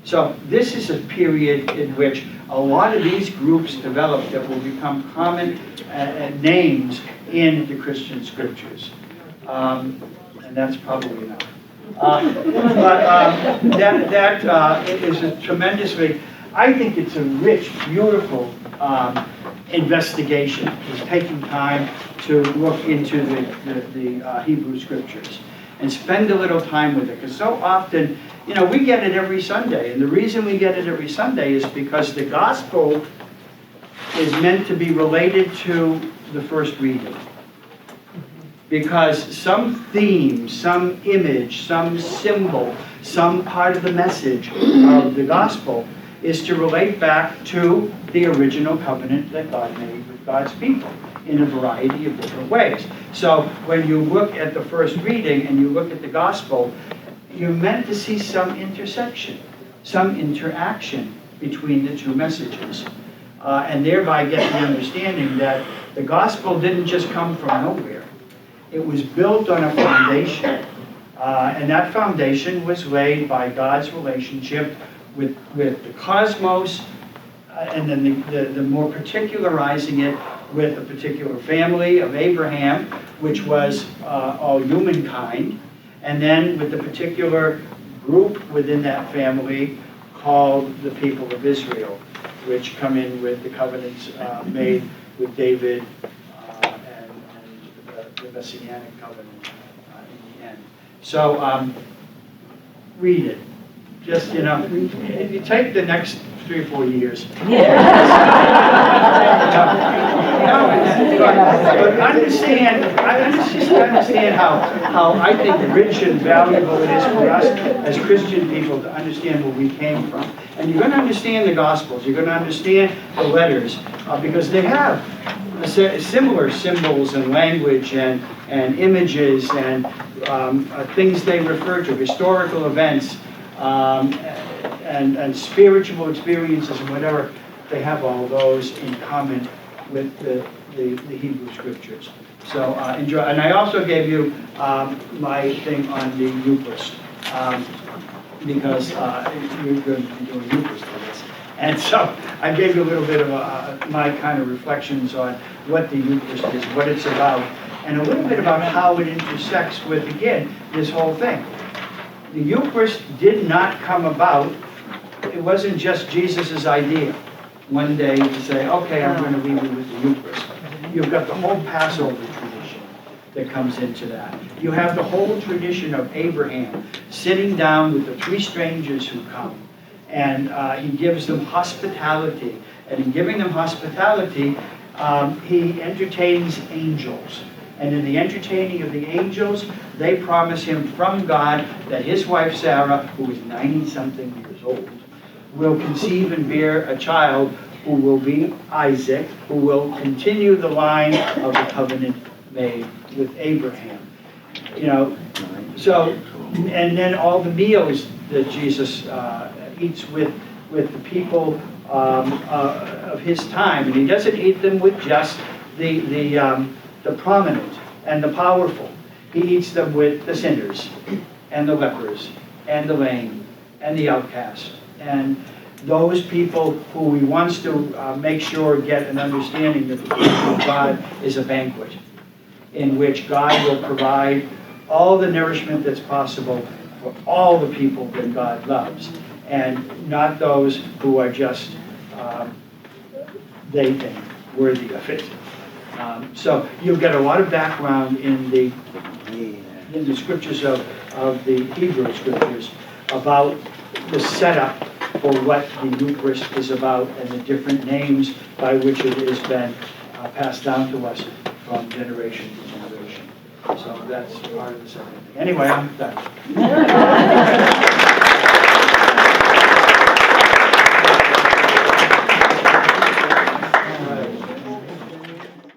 So this is a period in which a lot of these groups developed that will become common names in the Christian scriptures. And that's probably enough. That is a tremendously, I think it's a rich, beautiful investigation. It's taking time to look into the Hebrew scriptures and spend a little time with it. Because so often, we get it every Sunday. And the reason we get it every Sunday is because the gospel is meant to be related to the first reading. Because some theme, some image, some symbol, some part of the message of the gospel is to relate back to the original covenant that God made with God's people in a variety of different ways. So when you look at the first reading and you look at the gospel, you're meant to see some intersection, some interaction between the two messages. And thereby get the understanding that the gospel didn't just come from nowhere. It was built on a foundation. And that foundation was laid by God's relationship with the cosmos, and then the more particularizing it with a particular family of Abraham, which was all humankind, and then with the particular group within that family called the people of Israel, which come in with the covenants made with David and the Messianic covenant in the end. So read it. Just, if you take the next 3 or 4 years. But understand how I think rich and valuable it is for us as Christian people to understand where we came from. And you're going to understand the Gospels. You're going to understand the letters because they have similar symbols and language and images and things they refer to, historical events. And spiritual experiences and whatever, they have all those in common with the Hebrew scriptures. So enjoy. And I also gave you my thing on the Eucharist because you're going to be doing Eucharist for this. And so I gave you a little bit of my kind of reflections on what the Eucharist is, what it's about, and a little bit about how it intersects with, again, this whole thing. The Eucharist did not come about, it wasn't just Jesus' idea one day to say, okay, I'm going to leave you with the Eucharist. You've got the whole Passover tradition that comes into that. You have the whole tradition of Abraham sitting down with the 3 strangers who come, and he gives them hospitality. And in giving them hospitality, he entertains angels. And in the entertaining of the angels, they promise him from God that his wife Sarah, who is 90-something years old, will conceive and bear a child who will be Isaac, who will continue the line of the covenant made with Abraham. So, and then all the meals that Jesus eats with the people of his time. And he doesn't eat them with just the prominent and the powerful. He eats them with the sinners and the lepers and the lame and the outcast and those people who he wants to make sure get an understanding that the kingdom of God is a banquet in which God will provide all the nourishment that's possible for all the people that God loves, and not those who are just, they think, worthy of it. So you'll get a lot of background in the scriptures of the Hebrew scriptures about the setup for what the Eucharist is about and the different names by which it has been passed down to us from generation to generation. So that's part of the second thing. Anyway, I'm done.